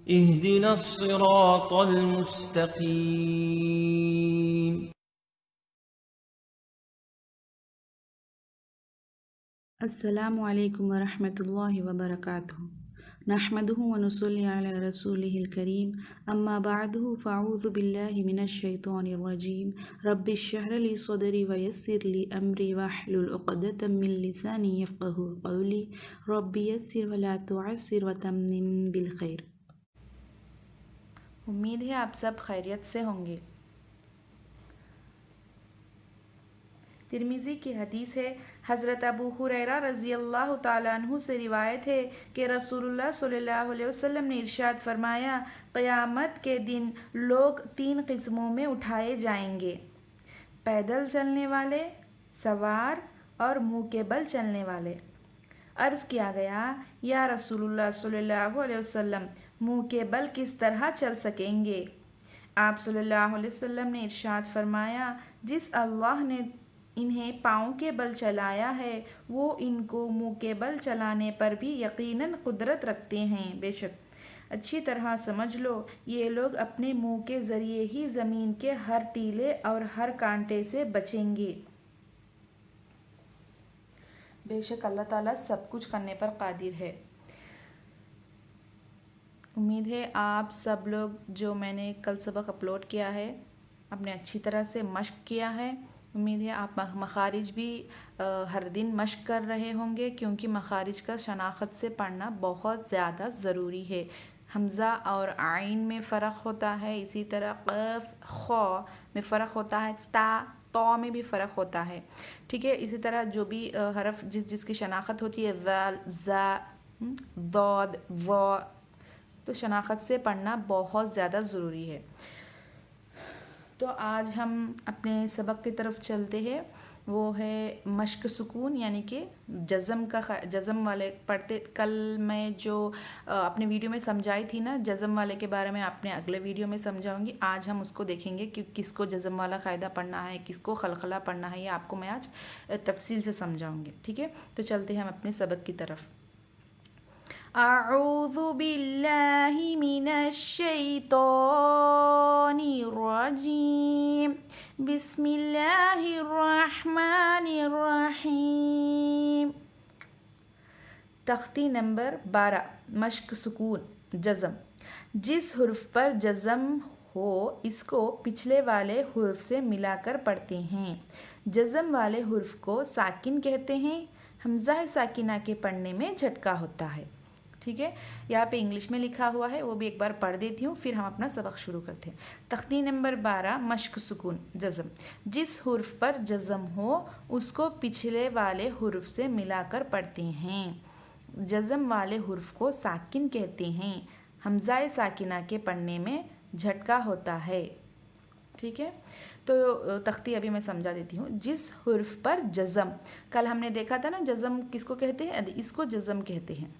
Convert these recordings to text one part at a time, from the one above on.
اهدنا الصراط المستقيم. السلام علیکم ورحمۃ اللہ وبرکاتہ نحمده ونصلي على رسوله الكريم اما بعد فاعوذ باللہ من الشیطان الرجیم رب اشرح لي صدری ويسر لي امری واحلل عقدۃ من لسانی یفقهوا قولی رب یسر ولا تعسر وتمم بالخیر۔ امید ہے آپ سب خیریت سے ہوں گے۔ ترمذی کی حدیث ہے، حضرت ابو ہریرہ رضی اللہ تعالیٰ عنہ سے روایت ہے کہ رسول اللہ صلی اللہ علیہ وسلم نے ارشاد فرمایا، قیامت کے دن لوگ 3 قسموں میں اٹھائے جائیں گے: پیدل چلنے والے، سوار اور منہ کے بل چلنے والے۔ عرض کیا گیا، یا رسول اللہ صلی اللہ علیہ وسلم، منہ کے بل کس طرح چل سکیں گے؟ آپ صلی اللہ علیہ وسلم نے ارشاد فرمایا، جس اللہ نے انہیں پاؤں کے بل چلایا ہے وہ ان کو منہ کے بل چلانے پر بھی یقیناً قدرت رکھتے ہیں۔ بے شک اچھی طرح سمجھ لو، یہ لوگ اپنے منہ کے ذریعے ہی زمین کے ہر ٹیلے اور ہر کانٹے سے بچیں گے۔ بے شک اللہ تعالیٰ سب کچھ کرنے پر قادر ہے۔ امید ہے آپ سب لوگ جو میں نے کل سبق اپلوڈ کیا ہے آپ نے اچھی طرح سے مشق کیا ہے۔ امید ہے آپ مخارج بھی ہر دن مشق کر رہے ہوں گے، کیونکہ مخارج کا شناخت سے پڑھنا بہت زیادہ ضروری ہے۔ حمزہ اور عین میں فرق ہوتا ہے، اسی طرح قاف خا میں فرق ہوتا ہے، تو میں بھی فرق ہوتا ہے، ٹھیک ہے۔ اسی طرح جو بھی حرف جس کی شناخت ہوتی ہے، ذال، زا، ضاد، ظا، تو شناخت سے پڑھنا بہت زیادہ ضروری ہے۔ تو آج ہم اپنے سبق کی طرف چلتے ہیں، وہ ہے مشق سکون، یعنی کہ جزم والے پڑھتے۔ کل میں جو اپنے ویڈیو میں سمجھائی تھی نا جزم والے کے بارے میں، اپنے اگلے ویڈیو میں سمجھاؤں گی۔ آج ہم اس کو دیکھیں گے کہ کس کو جزم والا قاعدہ پڑھنا ہے، کس کو خلخلہ پڑھنا ہے، یہ آپ کو میں آج تفصیل سے سمجھاؤں گی، ٹھیک ہے۔ تو چلتے ہیں ہم اپنے سبق کی طرف۔ اعوذ باللہ من الشیطان الرجیم، بسم اللہ الرحمن الرحیم۔ تختی نمبر 12، مشق سکون، جزم۔ جس حرف پر جزم ہو اس کو پچھلے والے حرف سے ملا کر پڑھتے ہیں۔ جزم والے حرف کو ساکن کہتے ہیں۔ حمزہ ساکنہ کے پڑھنے میں جھٹکا ہوتا ہے، ٹھیک ہے۔ یہاں پہ انگلش میں لکھا ہوا ہے، وہ بھی ایک بار پڑھ دیتی ہوں، پھر ہم اپنا سبق شروع کرتے ہیں۔ تختی نمبر 12، مشق سکون، جزم۔ جس حرف پر جزم ہو اس کو پچھلے والے حرف سے ملا کر پڑھتے ہیں۔ جزم والے حرف کو ساکن کہتے ہیں۔ حمزہ ساکنہ کے پڑھنے میں جھٹکا ہوتا ہے، ٹھیک ہے۔ تو تختی ابھی میں سمجھا دیتی ہوں۔ جس حرف پر جزم، کل ہم نے دیکھا تھا نا جزم کس کو کہتے ہیں، اس کو جزم کہتے ہیں۔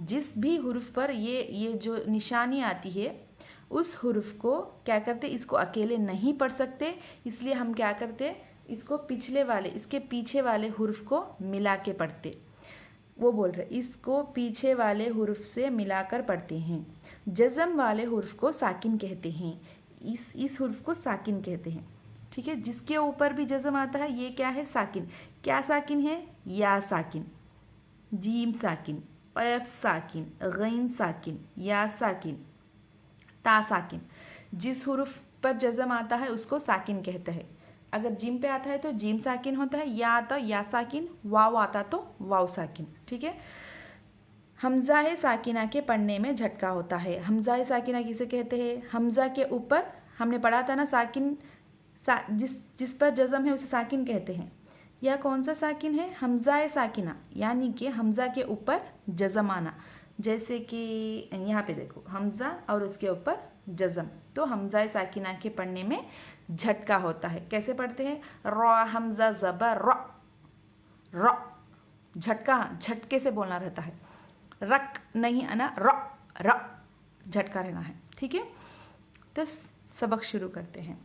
جس بھی حرف پر یہ جو نشانی آتی ہے اس حرف کو کیا کرتے، اس کو اکیلے نہیں پڑھ سکتے، اس لیے ہم کیا کرتے، اس کو پچھلے والے، اس کے پیچھے والے حرف کو ملا کے پڑھتے۔ وہ بول رہے اس کو پیچھے والے حرف سے ملا کر پڑھتے ہیں۔ جزم والے حرف کو ساکن کہتے ہیں، اس حرف کو ساکن کہتے ہیں، ٹھیک ہے۔ جس کے اوپر بھی جزم آتا ہے یہ کیا ہے، ساکن۔ کیا ساکن ہے، یا ساکن، جیم ساکن، قیف ساکن، غین ساکن، یا ساکن، تا ساکن۔ جس حرف پر جزم آتا ہے اس کو ساکن کہتا ہے۔ اگر جیم پہ آتا ہے تو جیم ساکن ہوتا ہے، یا آتا یا ساکن، واو آتا تو واو ساکن، ٹھیک ہے۔ حمزہ ساکنہ کے پڑھنے میں جھٹکا ہوتا ہے۔ حمزہ ساکنہ کسے کہتے ہیں، حمزہ کے اوپر ہم نے پڑھا تھا نا ساکن، جس پر جزم ہے اسے ساکن کہتے ہیں۔ یا کون سا ساکن ہے، حمزہ ساکنہ، یعنی کہ حمزہ کے اوپر جزم آنا۔ جیسے کہ یہاں پہ دیکھو حمزہ اور اس کے اوپر جزم، تو حمزہ ساکنہ کے پڑھنے میں جھٹکا ہوتا ہے۔ کیسے پڑھتے ہیں، را حمزہ زبر را، را، جھٹکا جھٹکے سے بولنا رہتا ہے، رک نہیں آنا، را، را، جھٹکا رہنا ہے، ٹھیک ہے۔ تو سبق شروع کرتے ہیں۔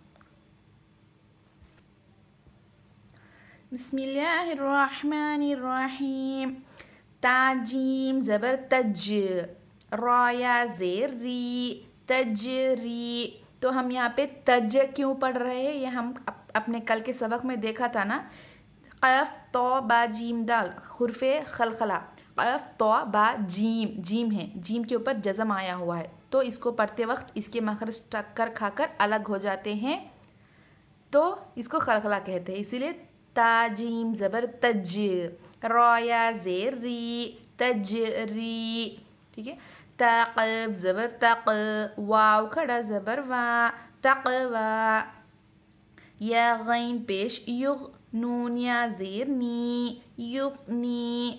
بسم اللہ الرحمن الرحیم۔ تا جیم زبر تج، را یا زیر ری تجری. تو ہم یہاں پہ تج کیوں پڑھ رہے ہیں؟ یہ ہم اپنے کل کے سبق میں دیکھا تھا نا. قف تو با جیم دال حرف خلخلہ. قف تو با جیم، جیم ہے، جیم کے اوپر جزم آیا ہوا ہے، تو اس کو پڑھتے وقت اس کے مخرج ٹکر کھا کر الگ ہو جاتے ہیں، تو اس کو خلخلہ کہتے ہیں. اسی لیے تا جیم زبر تج، را یا زیر ری تجری. ٹھیک ہے. تا قف زبر تق، واو کھڑا زبر وا تقوا. یا غین پیش یغ، نون یا زیر نی یغنی.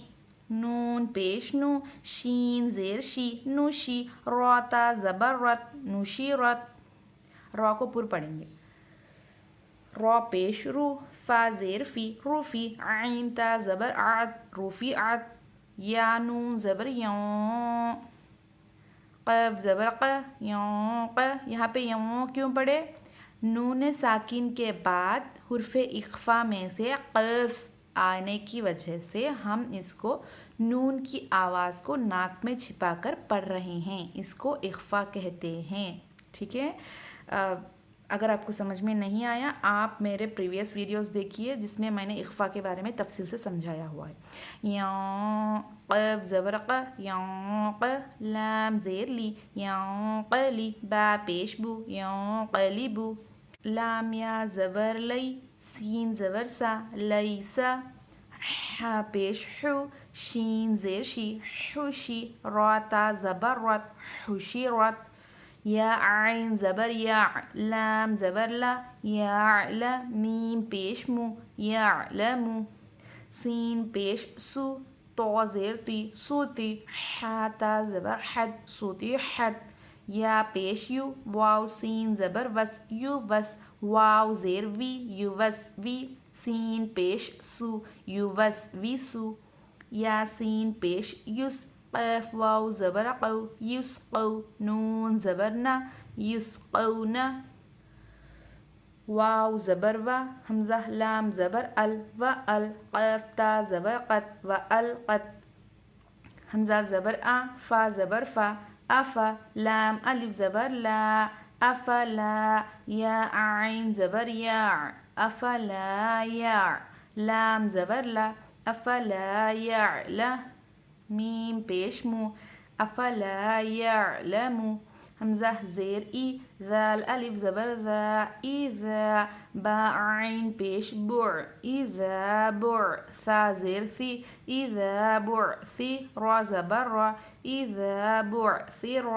نون پیش نو، شین زیر شی نوشی. را تا زبر رت نوشی رت. را کو پر پڑھیں گے. را پیش رو، فا زیر فی روفی. عین تا زبر عت روفی عت. یا نون زبر یوں، قف زبر ق یوں ق. یہاں پہ یوں کیوں پڑھے؟ نون ساکن کے بعد حرف اخفا میں سے قف آنے کی وجہ سے ہم اس کو نون کی آواز کو ناک میں چھپا کر پڑھ رہے ہیں، اس کو اخفا کہتے ہیں. ٹھیک ہے. اگر آپ کو سمجھ میں نہیں آیا، آپ میرے پریویس ویڈیوز دیکھیے جس میں میں نے اخفا کے بارے میں تفصیل سے سمجھایا ہوا ہے. یوں قف زبر ق یوں ق. لام زیر لی یوں قلی. با پیش بو یوں قلیبو. لام یا زبر لی، سین زبر سا لیسا. حا پیش حو، شین زیر شی حوشی. را تا زبر رت حوشی رت. یا عین زبر یا، لام زبر لا یعل. میم پیش مو یعلمو. سین پیش سو، تو زیر تی سوتی. حا تا زبر حد سوتی حد. یا پیش یو، واو سین زبر وس یو وس. واو زیر وی یو وس وی. سین پیش سو یو وس وی سو. یا سین پیش یس، قف واو زبر قو یسقو. نون زبر نا یسقونا. واو زبر و، حمزہ لام زبر ال و ال. قف تا زبر قط و القط. حمزہ زبر آ، فا زبر فا افا. لام الف زبر لا افلا. یا عین زبر یا افلا یا. لام زبر لا افلا یعلا. میم پیش مو افلا یعلمو. حمزہ زیر ای، ذال الف زبر ذا ایذا. با عین پیش بع ایذا بع. ثا زیر ثی ایذا بعثی. را زبر را ایذا بعثر.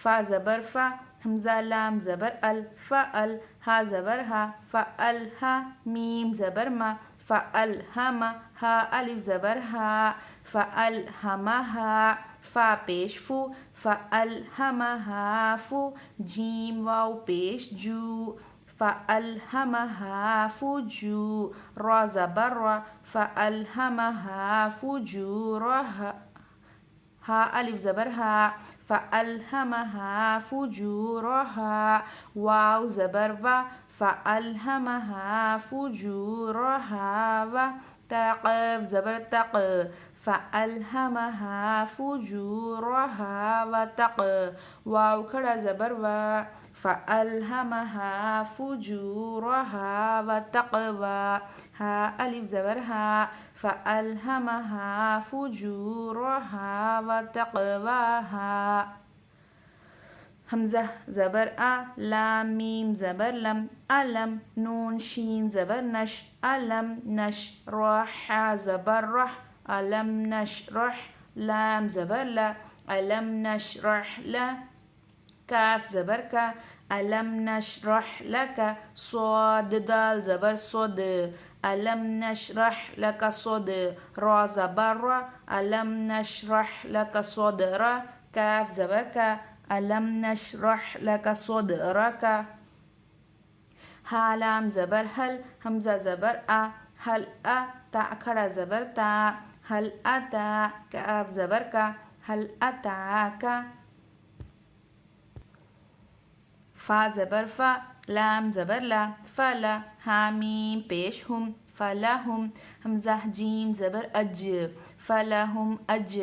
فا زبر فا، حمزہ لام زبر ال فال. ہا زبر ہا فالہا. میم زبر ما فالہم. ہا الف زبر ہا فالہمہا. فا پیش فو فالہمہا فو. جیم واو پیش جو، فالہمہا فجو. را زبر را فالہمہا فجورہا. ہا الف زبر ہا فالہمہا فجورہا. واو زبر و، فالہمہا فجورہا و. تا قف زبر تق، فالہمہا فجورہا و تق. واو کھڑا زبر و، فالہمہا فجورہا و تقوا. ہا الف زبر ہا فالہمہا فجورہا و تقواہا. حمزہ زبر آ، لام میم زبر لم علم. نون شین زبر نش علم نش. را حا زبر رح علم نشرح. لام زبر لا علم نشرح لا. کاف زبر کا، علم نشرح لک. صاد دال زبر صد، علم نشرح لک صد. را زبر را، علم نشرح لک صدر. کاف زبر کا، علم نشرح لک صدرک. ہا لام زبر حل، حمزہ زبر آ حل آ. تا کھڑا زبر تا حل اتا. کاف زبر کا، حل اتاکا. فا زبر فا، لام زبر لا فلا. ہا میم پیش ہم، فلہم، حمزہ جیم زبر اج، فلہم اج،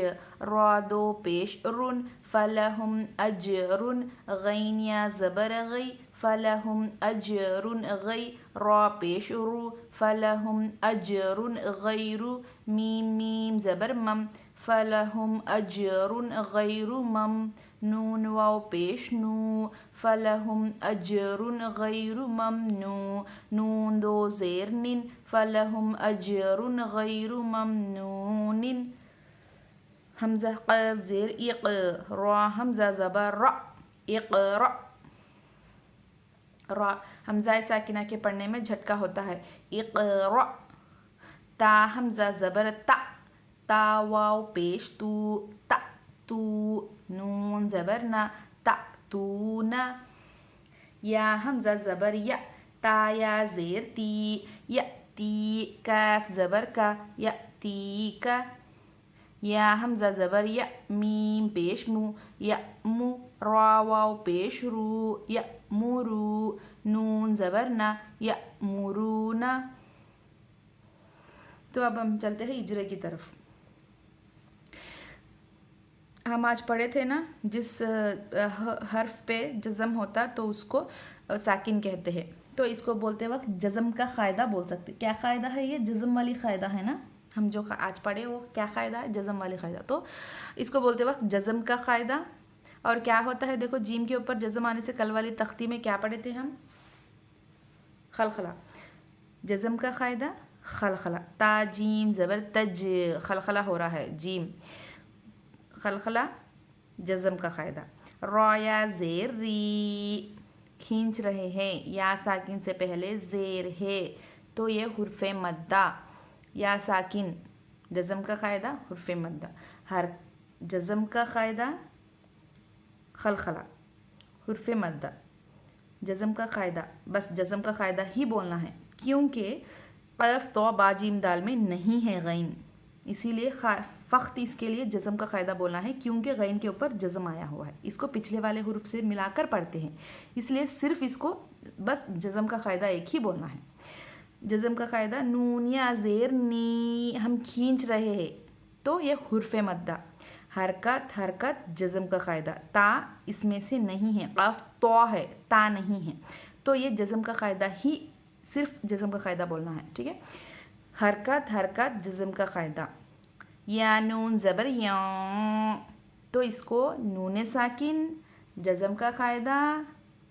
را دو پیش رن، فلہم اجرن، غین یا زبر غی، فلہم اجرن غی، را پیش رو، فلہم اجرن غیر، میم میم زبر مم، فلہم اجرن غیر مم، نون واو پیش نو، فلہم اجرن غیر ممنون، نون دو زیر نن، فلہم اجرن غیر ممنون، حمزہ قاف زیر اق، را حمزہ زبر را، اقرا، را حمزہ ساکنہ کے پڑھنے میں جھٹکا ہوتا ہے، اقرا، تا حمزہ زبر تا، تا واو پیش تو، تا تو، نون زبر نا، تا تو نا، یا حمزہ زبر یا، تا یا زیر تی، یا تی، کاف زبر کا، یا تی کا، یا حمزہ زبر یا، میم پیش مو، یا مو، را واو پیش رو، یا مرو، نون زبر نا، یا مرونا۔ تو اب ہم چلتے ہیں اجرے کی طرف۔ ہم آج پڑھے تھے نا، جس حرف پہ جزم ہوتا تو اس کو ساکن کہتے ہیں، تو اس کو بولتے وقت جزم کا قاعدہ بول سکتے۔ کیا قاعدہ ہے یہ؟ جزم والی قاعدہ ہے نا، ہم جو آج پڑھے وہ کیا قاعدہ ہے؟ جزم والی قاعدہ۔ تو اس کو بولتے وقت جزم کا قاعدہ، اور کیا ہوتا ہے دیکھو، جیم کے اوپر جزم آنے سے کل والی تختی میں کیا پڑھے تھے ہم؟ خلخلہ، جزم کا قاعدہ خلخلہ، تا جیم زبر تج، خلخلہ ہو رہا ہے، جیم خلخلہ، جزم کا قاعدہ، را یا زیر ری، کھینچ رہے ہیں، یا ساکن سے پہلے زیر ہے تو یہ حرف مدہ، یا ساکن، جزم کا قاعدہ حرف مدہ، ہر جزم کا قاعدہ خلخلہ، حرف مدہ، جزم کا قاعدہ، بس جزم کا قاعدہ ہی بولنا ہے، کیونکہ قاف تو با جیم دال میں نہیں ہے غین، اسی لیے فقط اس کے لیے جزم کا قاعدہ بولنا ہے، کیونکہ غین کے اوپر جزم آیا ہوا ہے، اس کو پچھلے والے حروف سے ملا کر پڑھتے ہیں، اس لیے صرف اس کو بس جزم کا قاعدہ ایک ہی بولنا ہے۔ جزم کا قاعدہ، نون یا زیر نی، ہم کھینچ رہے ہیں تو یہ حرف مدہ، حرکت حرکت، جزم کا قاعدہ، تا اس میں سے نہیں ہے، قاف تو ہے، تا نہیں ہے، تو یہ جزم کا قاعدہ ہی، صرف جزم کا قاعدہ بولنا ہے، ٹھیک ہے۔ حرکت حرکت، جزم کا قاعدہ، یا نون زبر یا، تو اس کو نون ساکن، جزم کا قاعدہ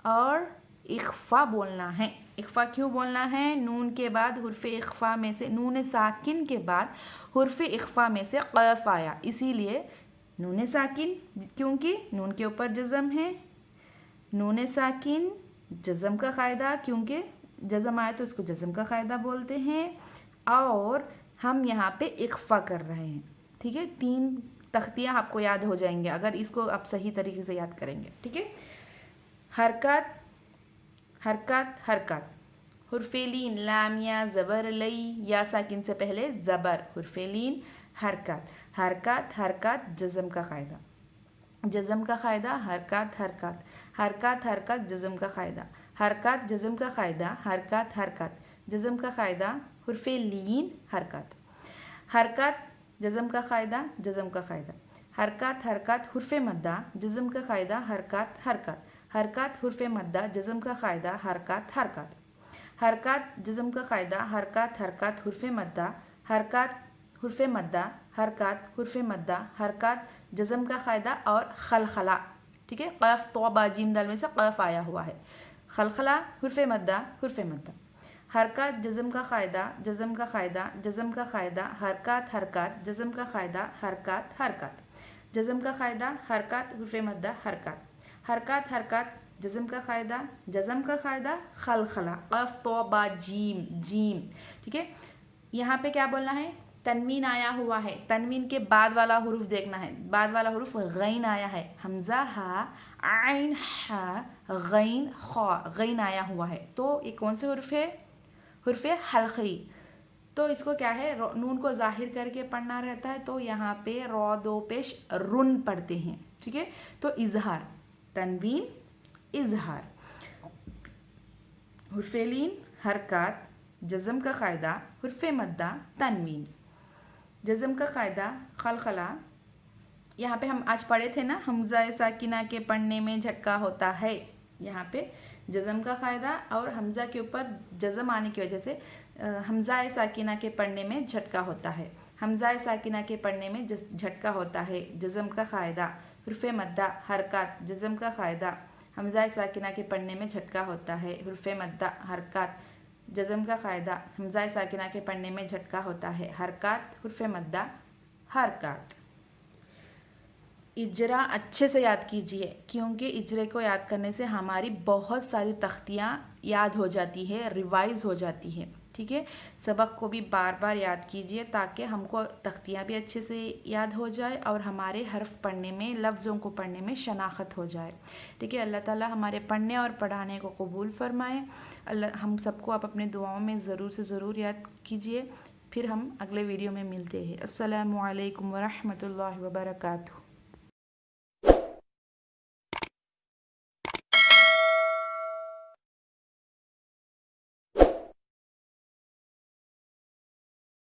اور اخفا بولنا ہے۔ اخفا کیوں بولنا ہے؟ نون کے بعد حرف اخفا میں سے، نون ساکن کے بعد حرف اخفا میں سے قاف آیا، اسی لیے نون ساکن، کیونکہ نون کے اوپر جزم ہے، نون ساکن، جزم کا قاعدہ، کیونکہ جزم آئے تو اس کو جزم کا قاعدہ بولتے ہیں، اور ہم یہاں پہ اخفا کر رہے ہیں، ٹھیک ہے۔ 3 تختیاں آپ کو یاد ہو جائیں گے اگر اس کو آپ صحیح طریقے سے یاد کریں گے، ٹھیک ہے۔ حرکت حرکت حرکت، حرف لین، لام یا زبر لئی، یا ساکن سے پہلے زبر، حرف لین، حرکت حرکت حرکت، جزم کا قاعدہ، جزم کا قاعدہ، حرکت حرکت حرکت حرکت، جزم کا قاعدہ، حرکت جزم کا قاعدہ، حرکت حرکت، جزم کا قاعدہ، حرف لین، حرکت حرکت، جزم کا قاعدہ، جزم کا قاعدہ، حرکت حرکت، حرف مدہ، جزم کا قاعدہ، حرکت حرکت حرکت، حرف مدہ، جزم کا قاعدہ، حرکت حرکت حرکت، جزم کا قاعدہ، حرکت حرکت، حرف مدہ، حرکت حرف مدہ، حرکت حرف مدہ، حرکت، جزم کا قاعدہ اور خلخلہ، ٹھیک ہے۔ قاف تو با جیم دال میں سے قاف آیا ہوا ہے، خلخلہ، حرف مدہ، حرف مدہ، حرکت، جزم کا قاعدہ، جزم کا قاعدہ، جزم کا قاعدہ، حرکت حرکت، جزم کا قاعدہ، حرکت حرکت، جزم کا قاعدہ، حرکت حرف مدہ، حرکت حرکت حرکت، جزم کا قاعدہ، جزم کا قاعدہ، خلخلہ، قاف تو با جیم، جیم، ٹھیک ہے۔ یہاں پہ کیا بولنا ہے؟ تنوین آیا ہوا ہے، تنوین کے بعد والا حروف دیکھنا ہے، بعد والا حروف غین آیا ہے، حمزہ ہا، عین ہا، غین خا، غین آیا ہوا ہے، تو یہ کون سے حرف ہے؟ حرف حلقی، تو اس کو کیا ہے؟ نون کو ظاہر کر کے پڑھنا رہتا ہے، تو یہاں پہ را دو پیش رن پڑھتے ہیں، ٹھیک ہے۔ تو اظہار، تنوین، اظہار، حرف لین، حرکات، جزم کا قاعدہ حرف مدہ تنوین. جزم کا قاعدہ خلخلہ. یہاں پہ ہم آج پڑھے تھے نا حمزہ ساکنہ کے پڑھنے میں جھٹکا ہوتا ہے. یہاں پہ جزم کا قاعدہ اور حمزہ کے اوپر جزم آنے کی وجہ سے حمزہ ساکنہ کے پڑھنے میں جھٹکا ہوتا ہے. حمزہ ساکنہ کے پڑھنے میں جھٹکا ہوتا ہے. جزم کا قاعدہ حرف مدہ حرکات. جزم کا قاعدہ حمزہ ساکنہ کے پڑھنے میں جھٹکا ہوتا ہے. حرف مدہ حرکات. جزم کا قاعدہ حمزہ ساکنہ کے پڑھنے میں جھٹکا ہوتا ہے. حرکات حرف مدہ حرکات. اجرا اچھے سے یاد کیجئے کیونکہ اجرے کو یاد کرنے سے ہماری بہت ساری تختیاں یاد ہو جاتی ہے، ریوائز ہو جاتی ہے. ٹھیک ہے، سبق کو بھی بار بار یاد کیجئے تاکہ ہم کو تختیاں بھی اچھے سے یاد ہو جائے اور ہمارے حرف پڑھنے میں، لفظوں کو پڑھنے میں شناخت ہو جائے. ٹھیک ہے، اللہ تعالیٰ ہمارے پڑھنے اور پڑھانے کو قبول فرمائے. ہم سب کو آپ اپنے دعاؤں میں ضرور سے ضرور یاد کیجئے. پھر ہم اگلے ویڈیو میں ملتے ہیں. السلام علیکم ورحمۃ اللہ وبرکاتہ.